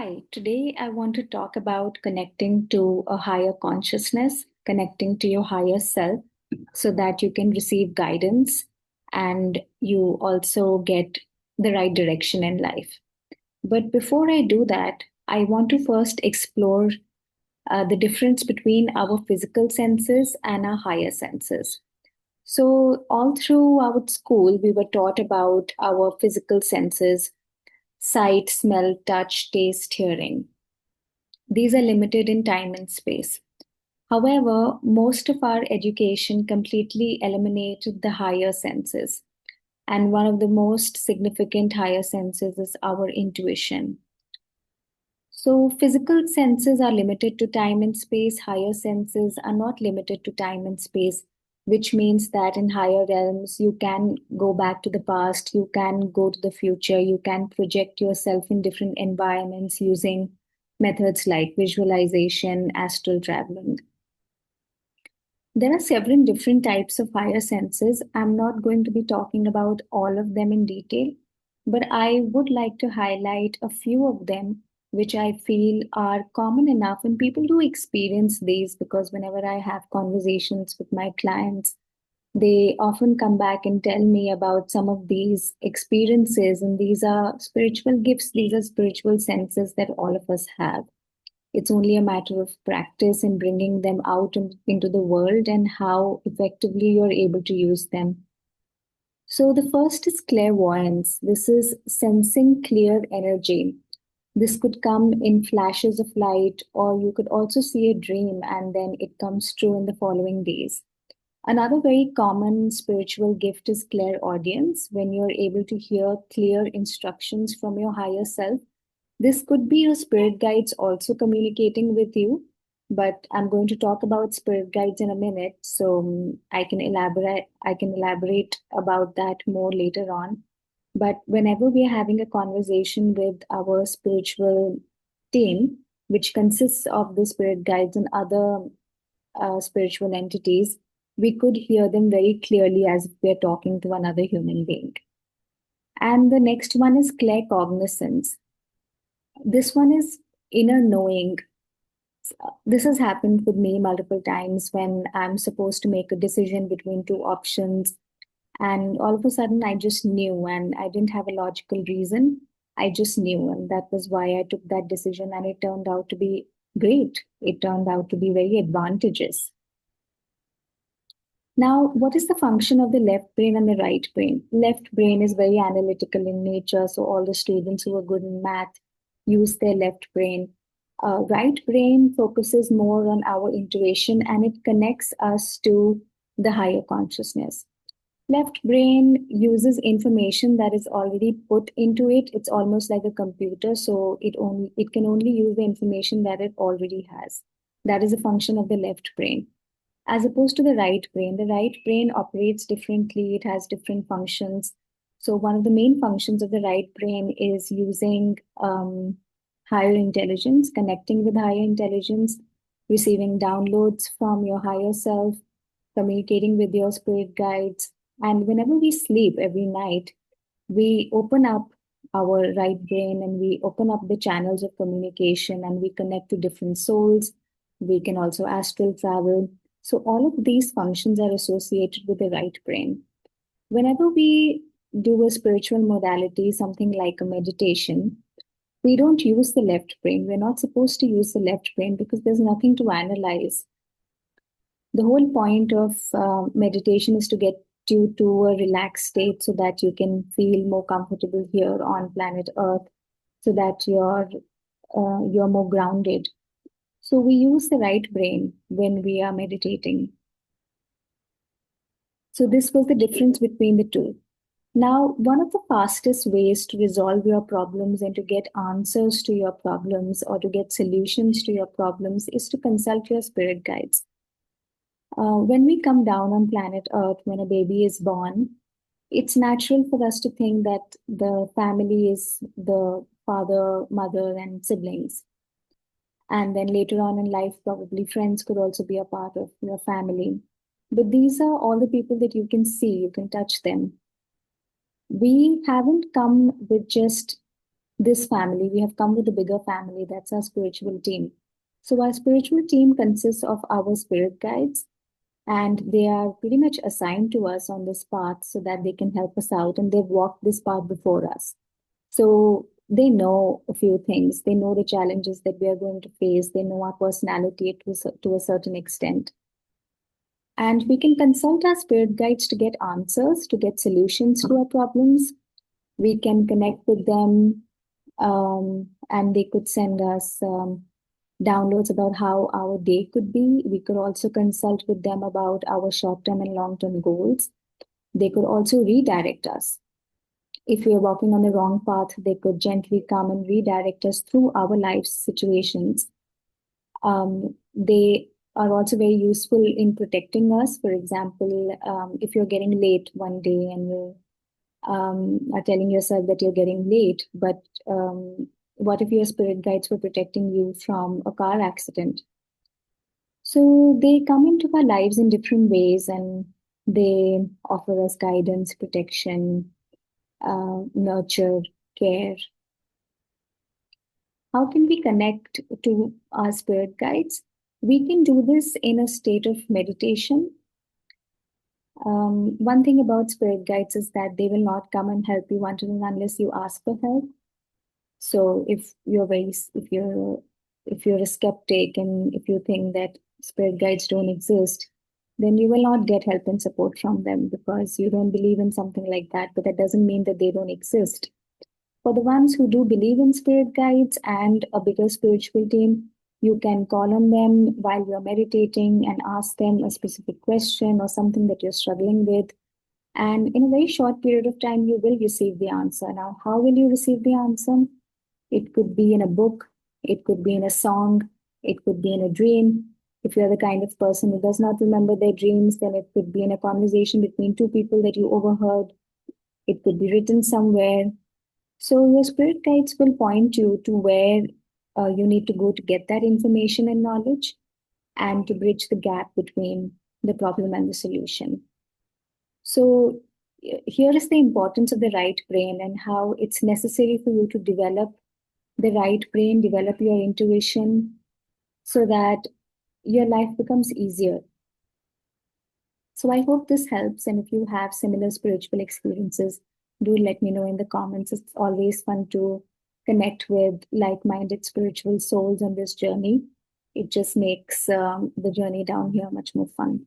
Hi, today I want to talk about connecting to a higher consciousness, connecting to your higher self so that you can receive guidance and you also get the right direction in life. But before I do that, I want to first explore the difference between our physical senses and our higher senses. So, all throughout school, we were taught about our physical senses: sight, smell, touch, taste, hearing. These are limited in time and space. However, most of our education completely eliminated the higher senses. And one of the most significant higher senses is our intuition. So, physical senses are limited to time and space, higher senses are not limited to time and space, which means that in higher realms, you can go back to the past, you can go to the future, you can project yourself in different environments using methods like visualization, astral traveling. There are several different types of higher senses. I'm not going to be talking about all of them in detail, but I would like to highlight a few of them which I feel are common enough. And people do experience these because whenever I have conversations with my clients, they often come back and tell me about some of these experiences. And these are spiritual gifts, these are spiritual senses that all of us have. It's only a matter of practice in bringing them out into the world and how effectively you're able to use them. So, the first is clairvoyance. This is sensing clear energy. This could come in flashes of light, or you could also see a dream and then it comes true in the following days. Another very common spiritual gift is clairaudience, when you're able to hear clear instructions from your higher self. This could be your spirit guides also communicating with you, but I'm going to talk about spirit guides in a minute, so I can elaborate about that more later on. But whenever we are having a conversation with our spiritual team, which consists of the spirit guides and other spiritual entities, we could hear them very clearly as if we're talking to another human being. And the next one is claircognizance. This one is inner knowing. This has happened with me multiple times when I'm supposed to make a decision between two options. And all of a sudden, I just knew, and I didn't have a logical reason. I just knew. And that was why I took that decision. And it turned out to be great. It turned out to be very advantageous. Now, what is the function of the left brain and the right brain? Left brain is very analytical in nature. So, all the students who are good in math use their left brain. Right brain focuses more on our intuition and it connects us to the higher consciousness. Left brain uses information that is already put into it. It's almost like a computer, so it can only use the information that it already has. That is a function of the left brain. As opposed to the right brain operates differently. It has different functions. So one of the main functions of the right brain is using higher intelligence, connecting with higher intelligence, receiving downloads from your higher self, communicating with your spirit guides. And whenever we sleep every night, we open up our right brain and we open up the channels of communication and we connect to different souls. We can also astral travel. So, all of these functions are associated with the right brain. Whenever we do a spiritual modality, something like a meditation, we don't use the left brain. We're not supposed to use the left brain because there's nothing to analyze. The whole point of meditation is to get you to a relaxed state so that you can feel more comfortable here on planet Earth, so that you're more grounded. So we use the right brain when we are meditating. So this was the difference between the two. Now, one of the fastest ways to resolve your problems and to get answers to your problems or to get solutions to your problems is to consult your spirit guides. When we come down on planet Earth, when a baby is born, it's natural for us to think that the family is the father, mother, and siblings. And then later on in life, probably friends could also be a part of your family. But these are all the people that you can see, you can touch them. We haven't come with just this family, we have come with a bigger family. That's our spiritual team. So our spiritual team consists of our spirit guides, and they are pretty much assigned to us on this path so that they can help us out. And they've walked this path before us. So they know a few things. They know the challenges that we are going to face. They know our personality to a certain extent. And we can consult our spirit guides to get answers, to get solutions to our problems. We can connect with them, and they could send us downloads about how our day could be. We could also consult with them about our short term and long term goals. They could also redirect us. If we are walking on the wrong path, they could gently come and redirect us through our life situations. They are also very useful in protecting us. For example, if you're getting late one day and you are telling yourself that you're getting late, but what if your spirit guides were protecting you from a car accident? So they come into our lives in different ways, and they offer us guidance, protection, nurture, care. How can we connect to our spirit guides? We can do this in a state of meditation. One thing about spirit guides is that they will not come and help you until and unless you ask for help. So if you're a skeptic and if you think that spirit guides don't exist, then you will not get help and support from them because you don't believe in something like that. But that doesn't mean that they don't exist. For the ones who do believe in spirit guides and a bigger spiritual team, you can call on them while you're meditating and ask them a specific question or something that you're struggling with. And in a very short period of time, you will receive the answer. Now, how will you receive the answer? It could be in a book, it could be in a song, it could be in a dream. If you're the kind of person who does not remember their dreams, then it could be in a conversation between two people that you overheard. It could be written somewhere. So your spirit guides will point you to where you need to go to get that information and knowledge and to bridge the gap between the problem and the solution. So here is the importance of the right brain and how it's necessary for you to develop the right brain, develop your intuition so that your life becomes easier. So I hope this helps. And if you have similar spiritual experiences, do let me know in the comments. It's always fun to connect with like-minded spiritual souls on this journey. It just makes the journey down here much more fun.